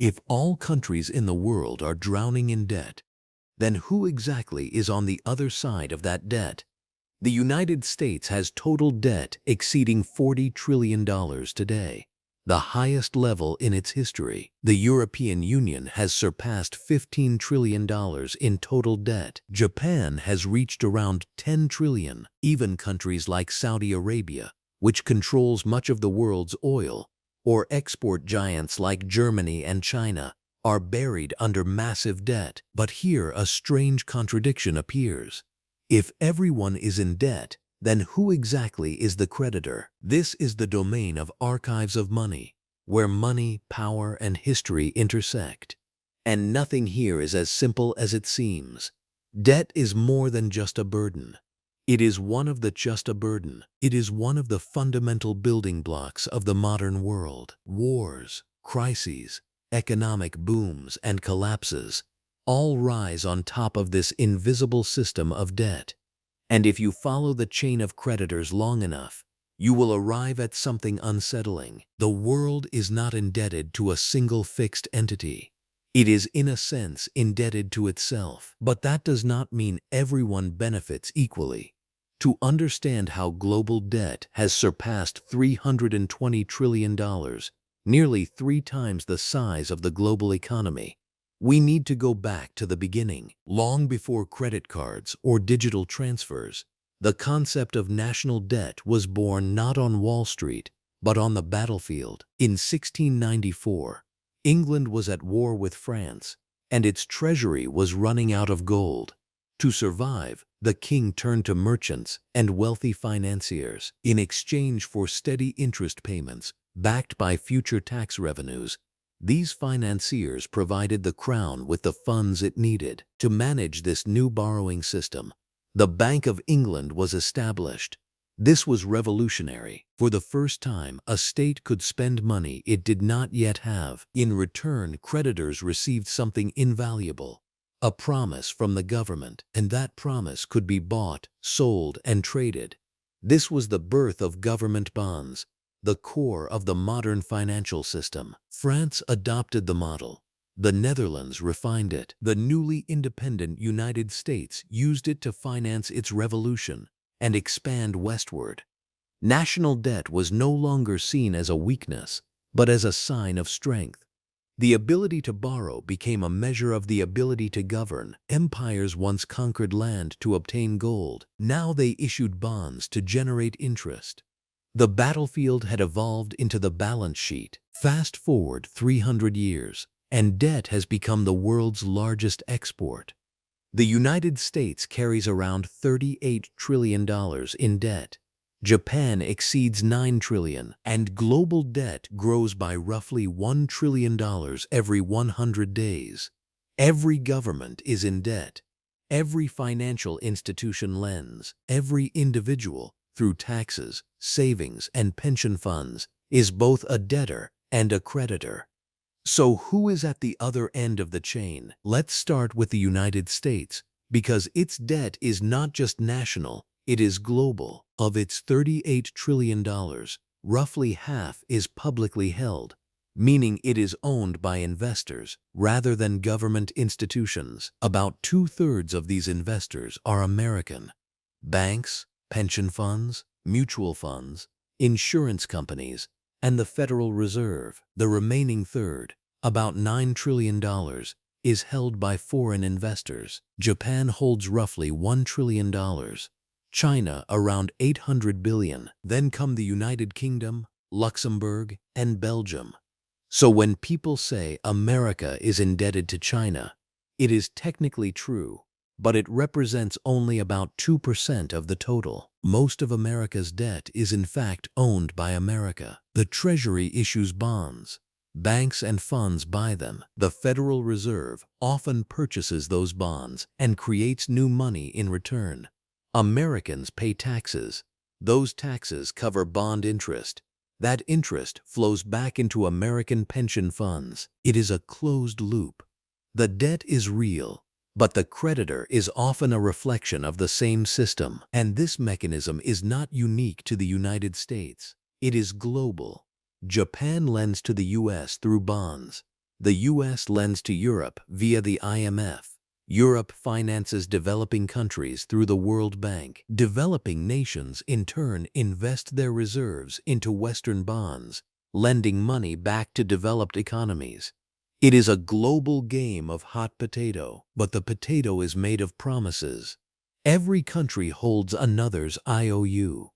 If all countries in the world are drowning in debt, then who exactly is on the other side of that debt? The United States has total debt exceeding $40 trillion today, the highest level in its history. The European Union has surpassed $15 trillion in total debt. Japan has reached around $10 trillion. Even countries like Saudi Arabia, which controls much of the world's oil, or export giants like Germany and China, are buried under massive debt. But here a strange contradiction appears. If everyone is in debt, then who exactly is the creditor? This is the domain of archives of money, where money, power, and history intersect. And nothing here is as simple as it seems. Debt is more than just a burden. It is one of the fundamental building blocks of the modern world. Wars, crises, economic booms, and collapses all rise on top of this invisible system of debt. And if you follow the chain of creditors long enough, you will arrive at something unsettling. The world is not indebted to a single fixed entity. It is, in a sense, indebted to itself. But that does not mean everyone benefits equally. To understand how global debt has surpassed $320 trillion, nearly 3 times the size of the global economy, we need to go back to the beginning. Long before credit cards or digital transfers, the concept of national debt was born not on Wall Street, but on the battlefield. In 1694, England was at war with France, and its treasury was running out of gold. To survive, the king turned to merchants and wealthy financiers. In exchange for steady interest payments, backed by future tax revenues, these financiers provided the crown with the funds it needed. To manage this new borrowing system, the Bank of England was established. This was revolutionary. For the first time, a state could spend money it did not yet have. In return, creditors received something invaluable, a promise from the government, and that promise could be bought, sold, and traded. This was the birth of government bonds, the core of the modern financial system. France adopted the model. The Netherlands refined it. The newly independent United States used it to finance its revolution and expand westward. National debt was no longer seen as a weakness, but as a sign of strength. The ability to borrow became a measure of the ability to govern. Empires once conquered land to obtain gold. Now they issued bonds to generate interest. The battlefield had evolved into the balance sheet. Fast forward 300 years, and debt has become the world's largest export. The United States carries around $38 trillion in debt. Japan exceeds $9 trillion, and global debt grows by roughly $1 trillion every 100 days. Every government is in debt. Every financial institution lends. Every individual, through taxes, savings, and pension funds, is both a debtor and a creditor. So who is at the other end of the chain? Let's start with the United States, because its debt is not just national, it is global. Of its $38 trillion, roughly half is publicly held, meaning it is owned by investors rather than government institutions. About 2/3 of these investors are American. Banks, pension funds, mutual funds, insurance companies, and the Federal Reserve. The remaining third, about $9 trillion, is held by foreign investors. Japan holds roughly $1 trillion. China around $800 billion. Then come the United Kingdom, Luxembourg, and Belgium. So when people say America is indebted to China, it is technically true, but it represents only about 2% of the total. Most of America's debt is in fact owned by America. The Treasury issues bonds. Banks and funds buy them. The Federal Reserve often purchases those bonds and creates new money in return. Americans pay taxes. Those taxes cover bond interest. That interest flows back into American pension funds. It is a closed loop. The debt is real, but the creditor is often a reflection of the same system. And this mechanism is not unique to the United States. It is global. Japan lends to the US through bonds. The US lends to Europe via the IMF. Europe finances developing countries through the World Bank. Developing nations, in turn, invest their reserves into Western bonds, lending money back to developed economies. It is a global game of hot potato, but the potato is made of promises. Every country holds another's IOU.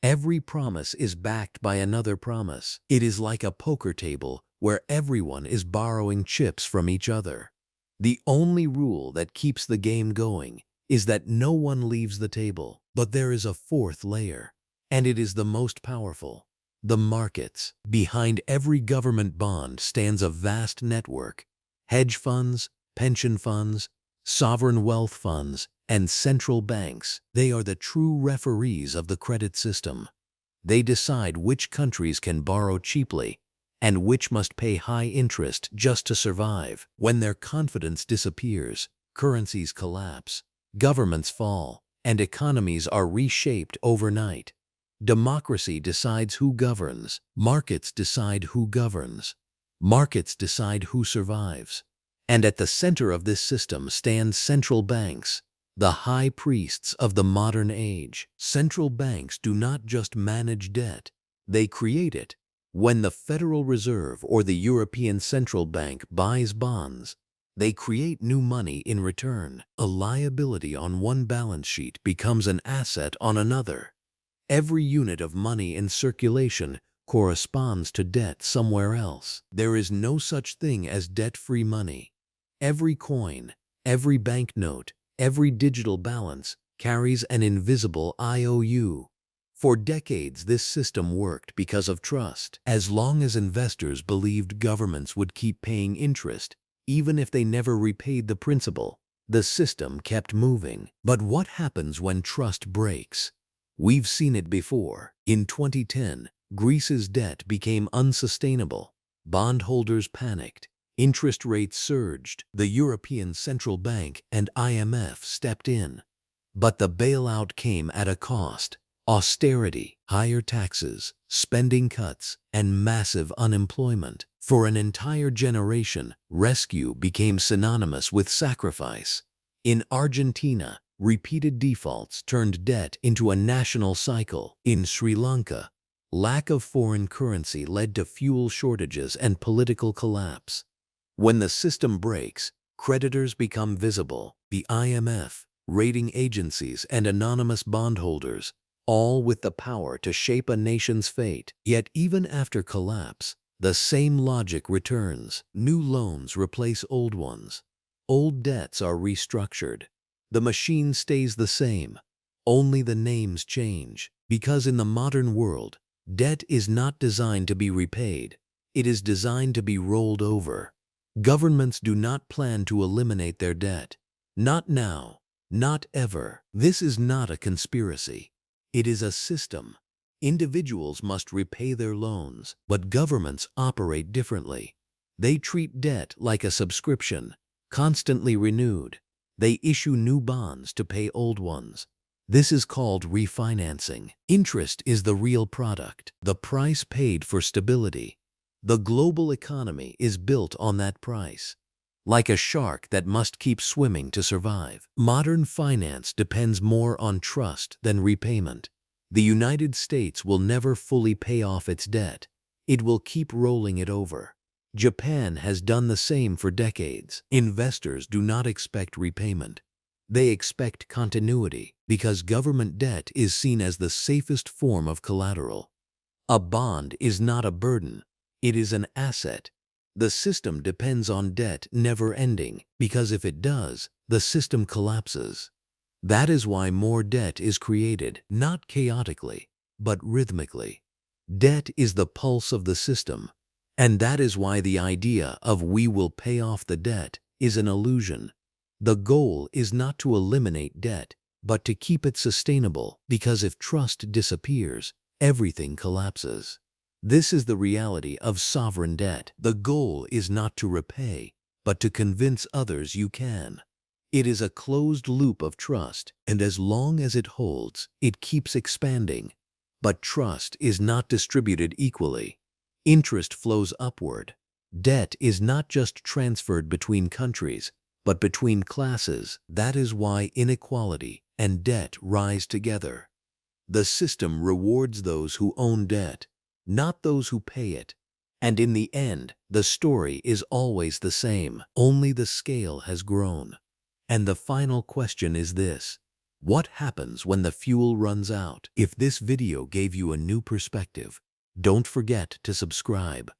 Every promise is backed by another promise. It is like a poker table where everyone is borrowing chips from each other. The only rule that keeps the game going is that no one leaves the table. But there is a fourth layer, and it is the most powerful: the markets. Behind every government bond stands a vast network: hedge funds, pension funds, sovereign wealth funds, and central banks. They are the true referees of the credit system. They decide which countries can borrow cheaply and which must pay high interest just to survive. When their confidence disappears, currencies collapse, governments fall, and economies are reshaped overnight. Democracy decides who governs. Markets decide who governs. Markets decide who survives. And at the center of this system stand central banks, the high priests of the modern age. Central banks do not just manage debt, they create it. When the Federal Reserve or the European Central Bank buys bonds, they create new money in return. A liability on one balance sheet becomes an asset on another. Every unit of money in circulation corresponds to debt somewhere else. There is no such thing as debt-free money. Every coin, every banknote, every digital balance carries an invisible IOU. For decades, this system worked because of trust. As long as investors believed governments would keep paying interest, even if they never repaid the principal, the system kept moving. But what happens when trust breaks? We've seen it before. In 2010, Greece's debt became unsustainable. Bondholders panicked. Interest rates surged. The European Central Bank and IMF stepped in. But the bailout came at a cost: austerity, higher taxes, spending cuts, and massive unemployment. For an entire generation, rescue became synonymous with sacrifice. In Argentina, repeated defaults turned debt into a national cycle. In Sri Lanka, lack of foreign currency led to fuel shortages and political collapse. When the system breaks, creditors become visible: the IMF, rating agencies, and anonymous bondholders, all with the power to shape a nation's fate. Yet even after collapse, the same logic returns. New loans replace old ones. Old debts are restructured. The machine stays the same, only the names change. Because in the modern world, debt is not designed to be repaid. It is designed to be rolled over. Governments do not plan to eliminate their debt. Not now, not ever. This is not a conspiracy. It is a system. Individuals must repay their loans, but governments operate differently. They treat debt like a subscription, constantly renewed. They issue new bonds to pay old ones. This is called refinancing. Interest is the real product, the price paid for stability. The global economy is built on that price. Like a shark that must keep swimming to survive. Modern finance depends more on trust than repayment. The United States will never fully pay off its debt. It will keep rolling it over. Japan has done the same for decades. Investors do not expect repayment. They expect continuity because government debt is seen as the safest form of collateral. A bond is not a burden. It is an asset. The system depends on debt never ending because if it does, the system collapses. That is why more debt is created, not chaotically, but rhythmically. Debt is the pulse of the system, and that is why the idea of "we will pay off the debt" is an illusion. The goal is not to eliminate debt, but to keep it sustainable, because if trust disappears, everything collapses. This is the reality of sovereign debt. The goal is not to repay, but to convince others you can. It is a closed loop of trust, and as long as it holds, it keeps expanding. But trust is not distributed equally. Interest flows upward. Debt is not just transferred between countries, but between classes. That is why inequality and debt rise together. The system rewards those who own debt, not those who pay it. And in the end, the story is always the same, only the scale has grown. And the final question is this: what happens when the fuel runs out? If this video gave you a new perspective, don't forget to subscribe.